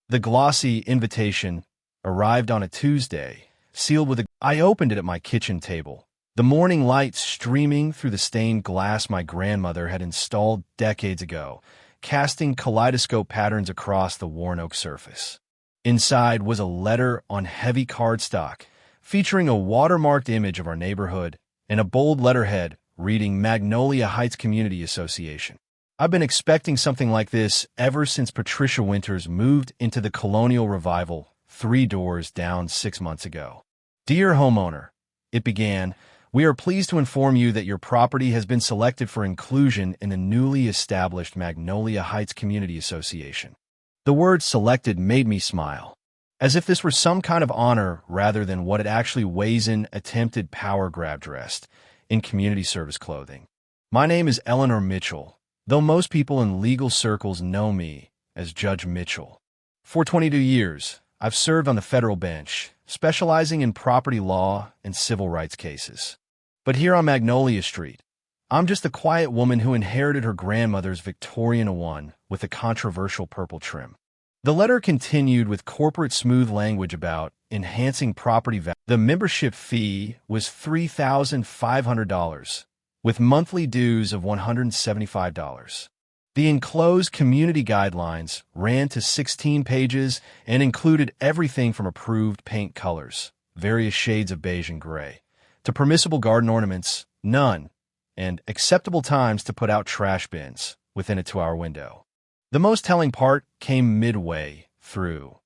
The glossy invitation arrived on a Tuesday, sealed with a... I opened it at my kitchen table, the morning light streaming through the stained glass my grandmother had installed decades ago, casting kaleidoscope patterns across the worn oak surface. Inside was a letter on heavy cardstock, featuring a watermarked image of our neighborhood and a bold letterhead reading Magnolia Heights Community Association. I've been expecting something like this ever since Patricia Winters moved into the Colonial Revival 3 doors down 6 months ago. Dear homeowner, it began, we are pleased to inform you that your property has been selected for inclusion in the newly established Magnolia Heights Community Association. The word selected made me smile, as if this were some kind of honor rather than what it actually weighs in attempted power grab dressed in community service clothing. My name is Eleanor Mitchell, though most people in legal circles know me as Judge Mitchell. For 22 years, I've served on the federal bench, specializing in property law and civil rights cases. But here on Magnolia Street, I'm just a quiet woman who inherited her grandmother's Victorian one with a controversial purple trim. The letter continued with corporate smooth language about enhancing property value. The membership fee was $3,500, with monthly dues of $175. The enclosed community guidelines ran to 16 pages and included everything from approved paint colors, various shades of beige and gray, to permissible garden ornaments, none, and acceptable times to put out trash bins within a 2-hour window. The most telling part came midway through.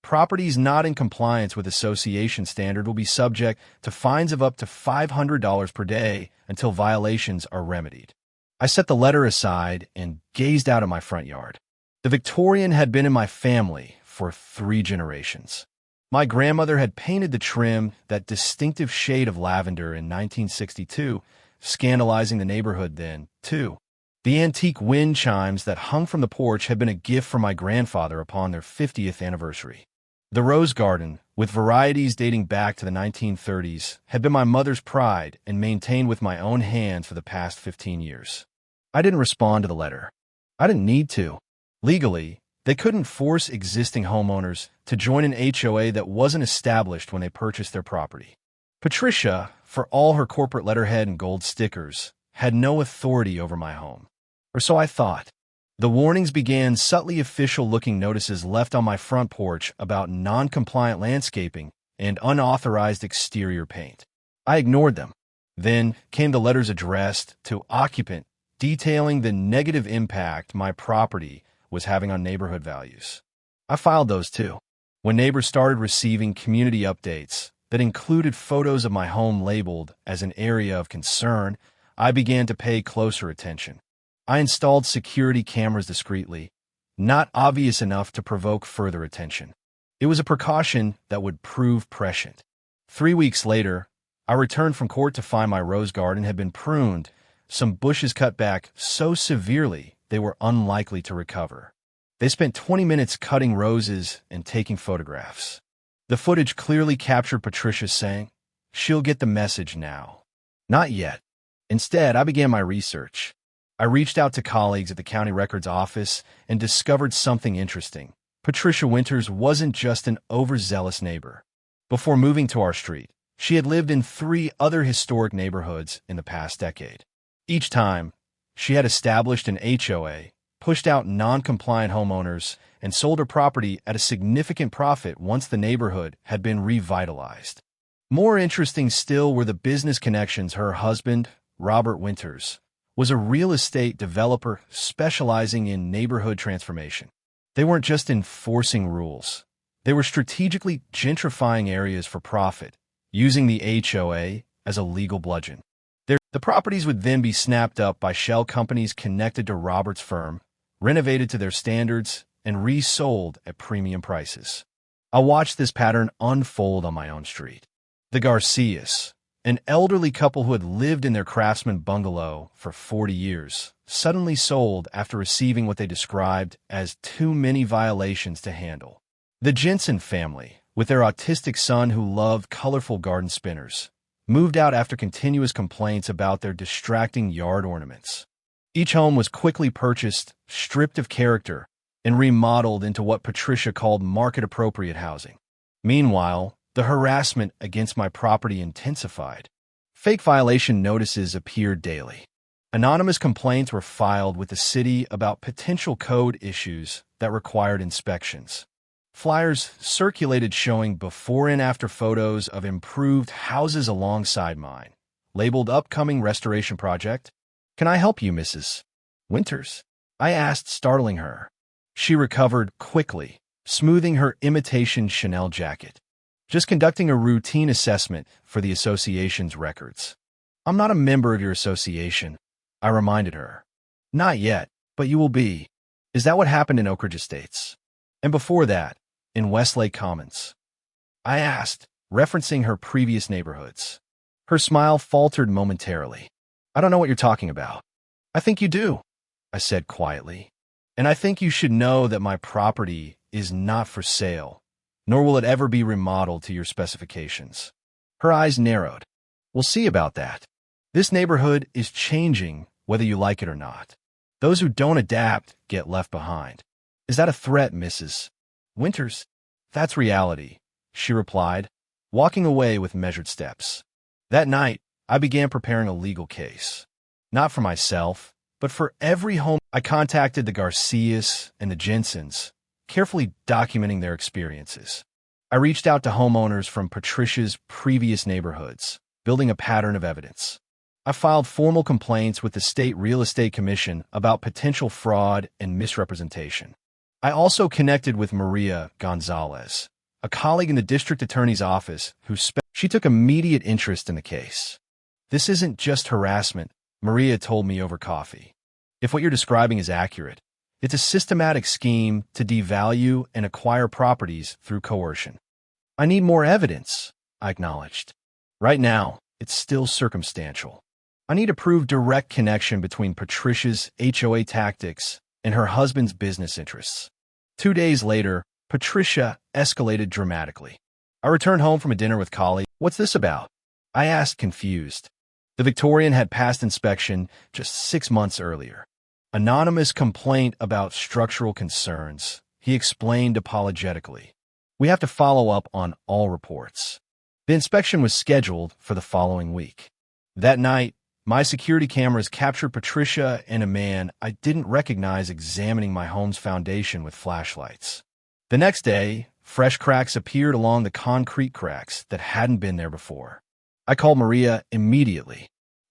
Properties not in compliance with association standard will be subject to fines of up to $500 per day until violations are remedied. I set the letter aside and gazed out at my front yard. The Victorian had been in my family for 3 generations. My grandmother had painted the trim that distinctive shade of lavender in 1962, scandalizing the neighborhood then, too. The antique wind chimes that hung from the porch had been a gift from my grandfather upon their 50th anniversary. The rose garden, with varieties dating back to the 1930s, had been my mother's pride and maintained with my own hands for the past 15 years. I didn't respond to the letter. I didn't need to. Legally, they couldn't force existing homeowners to join an HOA that wasn't established when they purchased their property. Patricia, for all her corporate letterhead and gold stickers, had no authority over my home. Or so I thought. The warnings began subtly official-looking notices left on my front porch about non-compliant landscaping and unauthorized exterior paint. I ignored them. Then came the letters addressed to occupant, detailing the negative impact my property was having on neighborhood values. I filed those too. When neighbors started receiving community updates that included photos of my home labeled as an area of concern, I began to pay closer attention. I installed security cameras discreetly, not obvious enough to provoke further attention. It was a precaution that would prove prescient. 3 weeks later, I returned from court to find my rose garden had been pruned, some bushes cut back so severely they were unlikely to recover. They spent 20 minutes cutting roses and taking photographs. The footage clearly captured Patricia saying, "She'll get the message now." Not yet. Instead, I began my research. I reached out to colleagues at the county records office and discovered something interesting. Patricia Winters wasn't just an overzealous neighbor. Before moving to our street, she had lived in 3 other historic neighborhoods in the past decade. Each time, she had established an HOA, pushed out non-compliant homeowners, and sold her property at a significant profit once the neighborhood had been revitalized. More interesting still were the business connections her husband, Robert Winters, was a real estate developer specializing in neighborhood transformation. They weren't just enforcing rules. They were strategically gentrifying areas for profit, using the HOA as a legal bludgeon. The properties would then be snapped up by shell companies connected to Robert's firm, renovated to their standards, and resold at premium prices. I watched this pattern unfold on my own street. The Garcias, an elderly couple who had lived in their Craftsman bungalow for 40 years, suddenly sold after receiving what they described as too many violations to handle. The Jensen family, with their autistic son who loved colorful garden spinners, moved out after continuous complaints about their distracting yard ornaments. Each home was quickly purchased, stripped of character, and remodeled into what Patricia called market-appropriate housing. Meanwhile, the harassment against my property intensified. Fake violation notices appeared daily. Anonymous complaints were filed with the city about potential code issues that required inspections. Flyers circulated showing before and after photos of improved houses alongside mine, labeled Upcoming Restoration Project. "Can I help you, Mrs. Winters?" I asked, startling her. She recovered quickly, smoothing her imitation Chanel jacket. "Just conducting a routine assessment for the association's records." "I'm not a member of your association," I reminded her. "Not yet, but you will be." "Is that what happened in Oak Ridge Estates? And before that, in Westlake Commons?" I asked, referencing her previous neighborhoods. Her smile faltered momentarily. "I don't know what you're talking about." "I think you do," I said quietly. "And I think you should know that my property is not for sale, nor will it ever be remodeled to your specifications." Her eyes narrowed. "We'll see about that. This neighborhood is changing whether you like it or not. Those who don't adapt get left behind." "Is that a threat, Mrs. Winters?" "That's reality," she replied, walking away with measured steps. That night, I began preparing a legal case. Not for myself, but for every home. I contacted the Garcias and the Jensens, carefully documenting their experiences. I reached out to homeowners from Patricia's previous neighborhoods, building a pattern of evidence. I filed formal complaints with the State Real Estate Commission about potential fraud and misrepresentation. I also connected with Maria Gonzalez, a colleague in the district attorney's office she took immediate interest in the case. "This isn't just harassment," Maria told me over coffee. "If what you're describing is accurate, it's a systematic scheme to devalue and acquire properties through coercion." "I need more evidence," I acknowledged. "Right now, it's still circumstantial. I need to prove direct connection between Patricia's HOA tactics and her husband's business interests." 2 days later, Patricia escalated dramatically. I returned home from a dinner with colleagues. "What's this about?" I asked, confused. The Victorian had passed inspection just 6 months earlier. "Anonymous complaint about structural concerns," he explained apologetically. "We have to follow up on all reports." The inspection was scheduled for the following week. That night, my security cameras captured Patricia and a man I didn't recognize examining my home's foundation with flashlights. The next day, fresh cracks appeared along the concrete cracks that hadn't been there before. I called Maria immediately.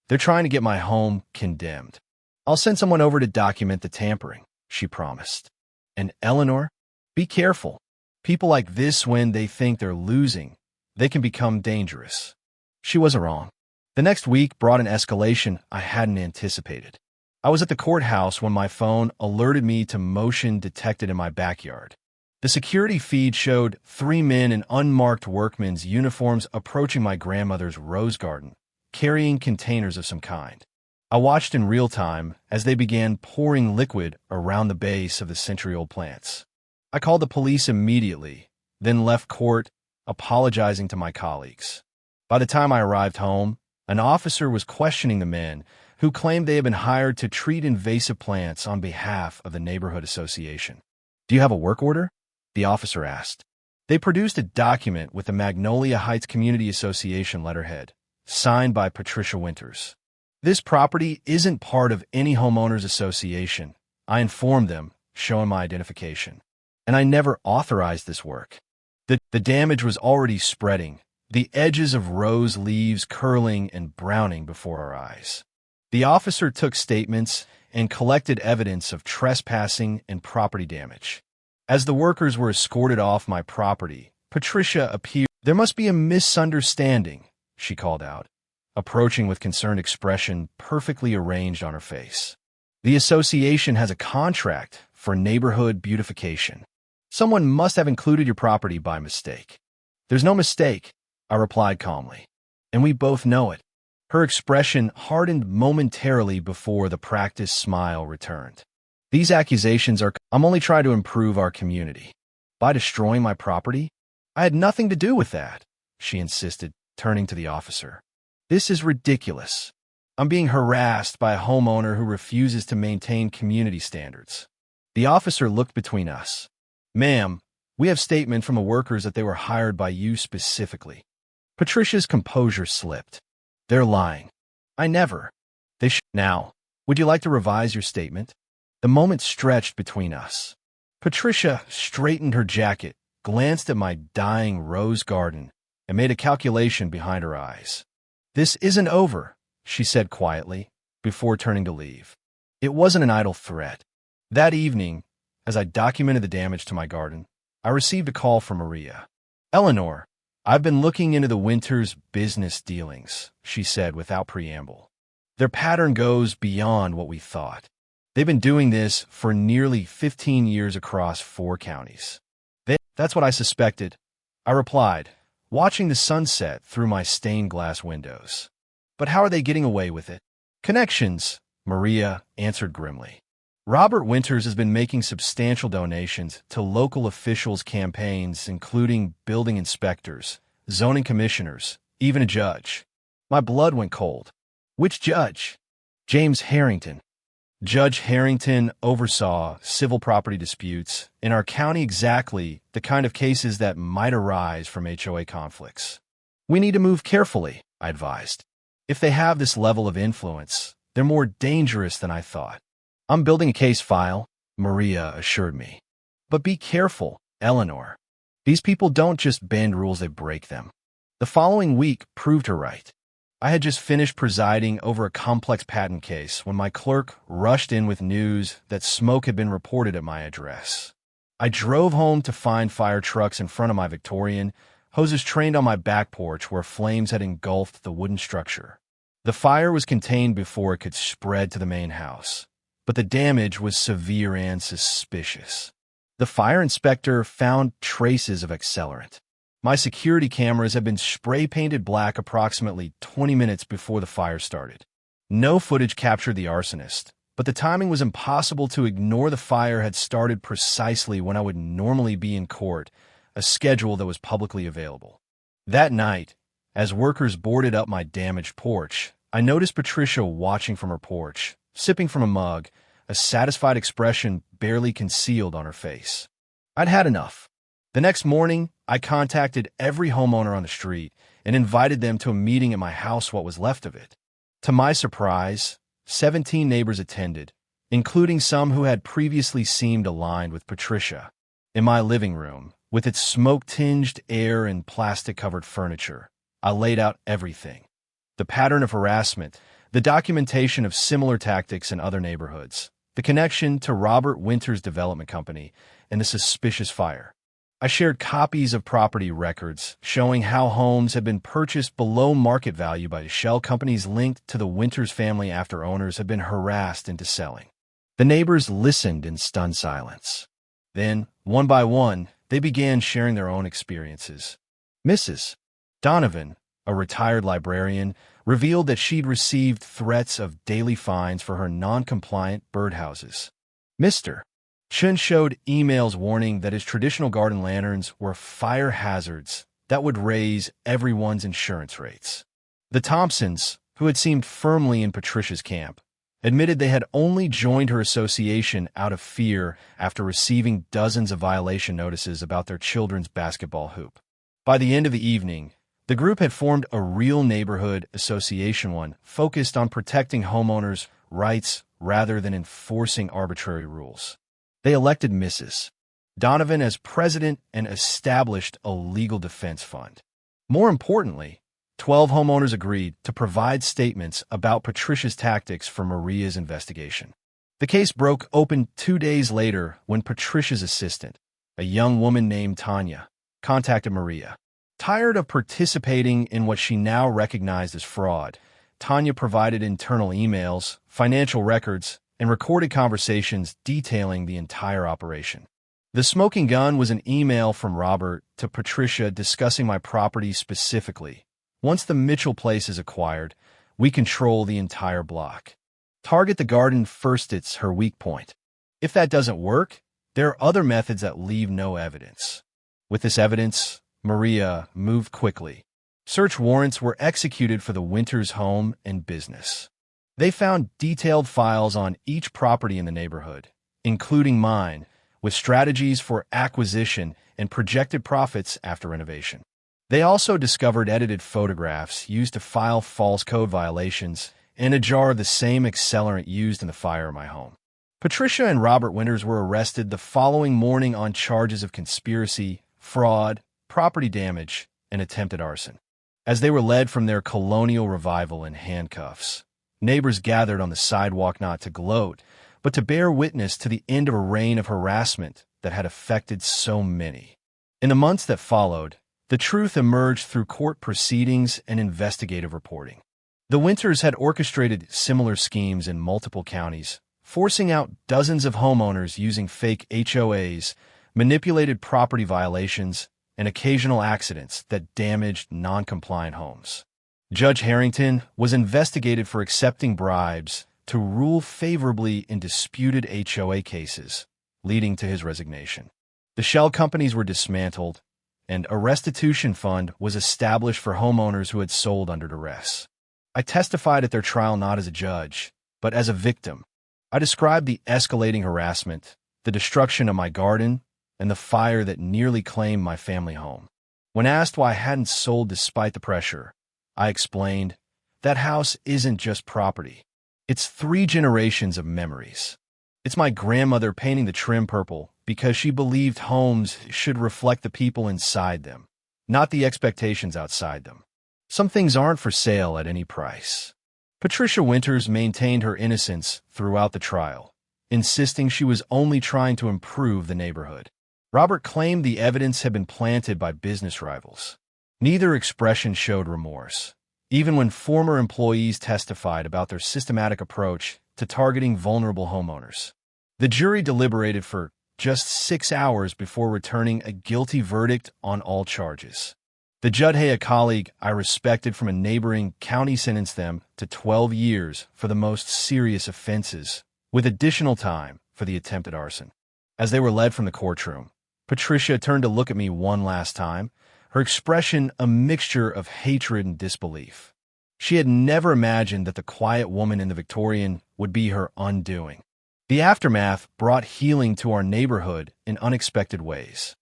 "They're trying to get my home condemned." "I'll send someone over to document the tampering," she promised. "And Eleanor, be careful. People like this, when they think they're losing, they can become dangerous." She wasn't wrong. The next week brought an escalation I hadn't anticipated. I was at the courthouse when my phone alerted me to motion detected in my backyard. The security feed showed 3 men in unmarked workmen's uniforms approaching my grandmother's rose garden, carrying containers of some kind. I watched in real time as they began pouring liquid around the base of the century-old plants. I called the police immediately, then left court, apologizing to my colleagues. By the time I arrived home, an officer was questioning the men who claimed they had been hired to treat invasive plants on behalf of the neighborhood association. "Do you have a work order?" the officer asked. They produced a document with the Magnolia Heights Community Association letterhead, signed by Patricia Winters. "This property isn't part of any homeowners association," I informed them, showing my identification. "And I never authorized this work." The damage was already spreading, the edges of rose leaves curling and browning before our eyes. The officer took statements and collected evidence of trespassing and property damage. As the workers were escorted off my property, Patricia appeared. "There must be a misunderstanding," she called out, approaching with concerned expression perfectly arranged on her face. "The association has a contract for neighborhood beautification. Someone must have included your property by mistake." "There's no mistake," I replied calmly. "And we both know it." Her expression hardened momentarily before the practiced smile returned. "These accusations are... I'm only trying to improve our community." "By destroying my property?" "I had nothing to do with that," she insisted, turning to the officer. "This is ridiculous. I'm being harassed by a homeowner who refuses to maintain community standards." The officer looked between us. "Ma'am, we have statement from the workers that they were hired by you specifically." Patricia's composure slipped. "They're lying. I never. Now, would you like to revise your statement?" The moment stretched between us. Patricia straightened her jacket, glanced at my dying rose garden, and made a calculation behind her eyes. "This isn't over," she said quietly, before turning to leave. It wasn't an idle threat. That evening, as I documented the damage to my garden, I received a call from Maria. "Eleanor, I've been looking into the Winters' business dealings," she said without preamble. "Their pattern goes beyond what we thought. They've been doing this for nearly 15 years across 4 counties. That's what I suspected," I replied, watching the sunset through my stained glass windows. "But how are they getting away with it?" "Connections," Maria answered grimly. "Robert Winters has been making substantial donations to local officials' campaigns, including building inspectors, zoning commissioners, even a judge." My blood went cold. "Which judge?" "James Harrington." Judge Harrington oversaw civil property disputes in our county, exactly the kind of cases that might arise from HOA conflicts. "We need to move carefully," I advised. "If they have this level of influence, they're more dangerous than I thought." "I'm building a case file," Maria assured me. "But be careful, Eleanor. These people don't just bend rules, they break them." The following week proved her right. I had just finished presiding over a complex patent case when my clerk rushed in with news that smoke had been reported at my address. I drove home to find fire trucks in front of my Victorian, hoses trained on my back porch where flames had engulfed the wooden structure. The fire was contained before it could spread to the main house, but the damage was severe and suspicious. The fire inspector found traces of accelerant. My security cameras had been spray-painted black approximately 20 minutes before the fire started. No footage captured the arsonist, but the timing was impossible to ignore. The fire had started precisely when I would normally be in court, a schedule that was publicly available. That night, as workers boarded up my damaged porch, I noticed Patricia watching from her porch, sipping from a mug, a satisfied expression barely concealed on her face. I'd had enough. The next morning, I contacted every homeowner on the street and invited them to a meeting at my house, what was left of it. To my surprise, 17 neighbors attended, including some who had previously seemed aligned with Patricia. In my living room, with its smoke-tinged air and plastic-covered furniture, I laid out everything. The pattern of harassment, the documentation of similar tactics in other neighborhoods, the connection to Robert Winters' development company, and the suspicious fire. I shared copies of property records showing how homes had been purchased below market value by shell companies linked to the Winters family after owners had been harassed into selling. The neighbors listened in stunned silence. Then, one by one, they began sharing their own experiences. Mrs. Donovan, a retired librarian, revealed that she'd received threats of daily fines for her non-compliant birdhouses. Mr. Chun showed emails warning that his traditional garden lanterns were fire hazards that would raise everyone's insurance rates. The Thompsons, who had seemed firmly in Patricia's camp, admitted they had only joined her association out of fear after receiving dozens of violation notices about their children's basketball hoop. By the end of the evening, the group had formed a real neighborhood association, one focused on protecting homeowners' rights rather than enforcing arbitrary rules. They elected Mrs. Donovan as president and established a legal defense fund. More importantly, 12 homeowners agreed to provide statements about Patricia's tactics for Maria's investigation. The case broke open 2 days later when Patricia's assistant, a young woman named Tanya, contacted Maria. Tired of participating in what she now recognized as fraud, Tanya provided internal emails, financial records, and recorded conversations detailing the entire operation. The smoking gun was an email from Robert to Patricia discussing my property specifically. "Once the Mitchell place is acquired, we control the entire block. Target the garden first, it's her weak point. If that doesn't work, there are other methods that leave no evidence." With this evidence, Maria moved quickly. Search warrants were executed for the Winters home and business. They found detailed files on each property in the neighborhood, including mine, with strategies for acquisition and projected profits after renovation. They also discovered edited photographs used to file false code violations and a jar of the same accelerant used in the fire in my home. Patricia and Robert Winters were arrested the following morning on charges of conspiracy, fraud, property damage, and attempted arson. As they were led from their colonial revival in handcuffs, neighbors gathered on the sidewalk not to gloat, but to bear witness to the end of a reign of harassment that had affected so many. In the months that followed, the truth emerged through court proceedings and investigative reporting. The Winters had orchestrated similar schemes in multiple counties, forcing out dozens of homeowners using fake HOAs, manipulated property violations, and occasional accidents that damaged non-compliant homes. Judge Harrington was investigated for accepting bribes to rule favorably in disputed HOA cases, leading to his resignation. The shell companies were dismantled, and a restitution fund was established for homeowners who had sold under duress. I testified at their trial not as a judge, but as a victim. I described the escalating harassment, the destruction of my garden, and the fire that nearly claimed my family home. When asked why I hadn't sold despite the pressure, I explained, that house isn't just property. It's 3 generations of memories. It's my grandmother painting the trim purple because she believed homes should reflect the people inside them, not the expectations outside them. Some things aren't for sale at any price. Patricia Winters maintained her innocence throughout the trial, insisting she was only trying to improve the neighborhood. Robert claimed the evidence had been planted by business rivals. Neither expression showed remorse, even when former employees testified about their systematic approach to targeting vulnerable homeowners. The jury deliberated for just 6 hours before returning a guilty verdict on all charges. The judge, a colleague I respected from a neighboring county, sentenced them to 12 years for the most serious offenses, with additional time for the attempted arson. As they were led from the courtroom, Patricia turned to look at me one last time, her expression a mixture of hatred and disbelief. She had never imagined that the quiet woman in the Victorian would be her undoing. The aftermath brought healing to our neighborhood in unexpected ways.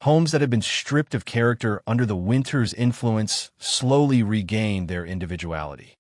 Homes that had been stripped of character under the Winters' influence slowly regained their individuality.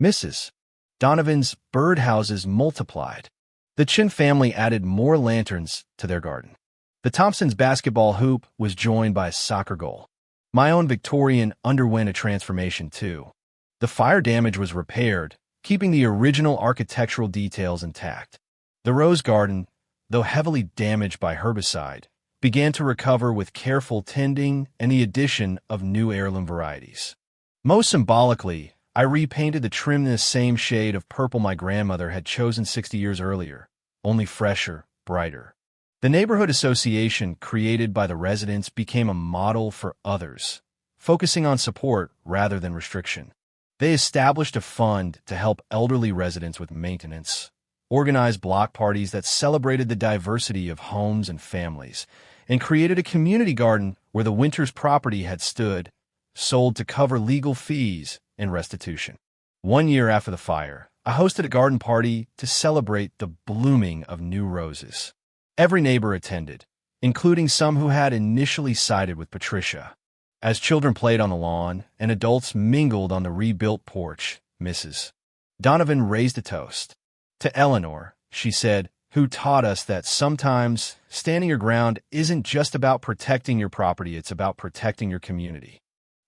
Mrs. Donovan's birdhouses multiplied. The Chin family added more lanterns to their garden. The Thompsons' basketball hoop was joined by a soccer goal. My own Victorian underwent a transformation too. The fire damage was repaired, keeping the original architectural details intact. The rose garden, though heavily damaged by herbicide, began to recover with careful tending and the addition of new heirloom varieties. Most symbolically, I repainted the trim in the same shade of purple my grandmother had chosen 60 years earlier, only fresher, brighter. The neighborhood association created by the residents became a model for others, focusing on support rather than restriction. They established a fund to help elderly residents with maintenance, organized block parties that celebrated the diversity of homes and families, and created a community garden where the Winters property had stood, sold to cover legal fees and restitution. 1 year after the fire, I hosted a garden party to celebrate the blooming of new roses. Every neighbor attended, including some who had initially sided with Patricia. As children played on the lawn and adults mingled on the rebuilt porch, Mrs. Donovan raised a toast. To Eleanor, she said, who taught us that sometimes standing your ground isn't just about protecting your property, it's about protecting your community.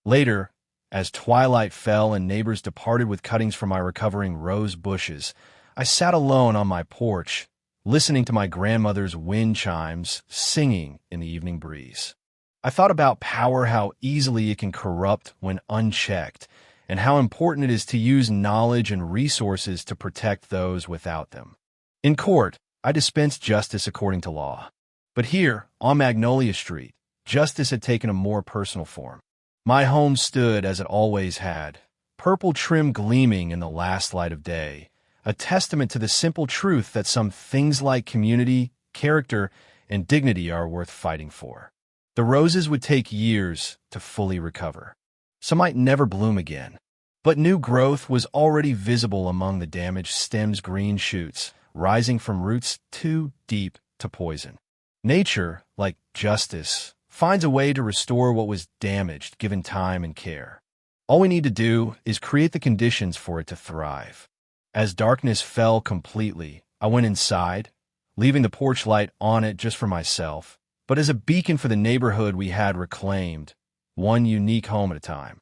Later, as twilight fell and neighbors departed with cuttings from my recovering rose bushes, I sat alone on my porch, listening to my grandmother's wind chimes singing in the evening breeze. I thought about power, how easily it can corrupt when unchecked, and how important it is to use knowledge and resources to protect those without them. In court, I dispensed justice according to law. But here, on Magnolia Street, justice had taken a more personal form. My home stood as it always had, purple trim gleaming in the last light of day, a testament to the simple truth that some things like community, character, and dignity are worth fighting for. The roses would take years to fully recover. Some might never bloom again, but new growth was already visible among the damaged stems. Green shoots, rising from roots too deep to poison. Nature, like justice, finds a way to restore what was damaged given time and care. All we need to do is create the conditions for it to thrive. As darkness fell completely, I went inside, leaving the porch light on it just for myself, but as a beacon for the neighborhood we had reclaimed, one unique home at a time.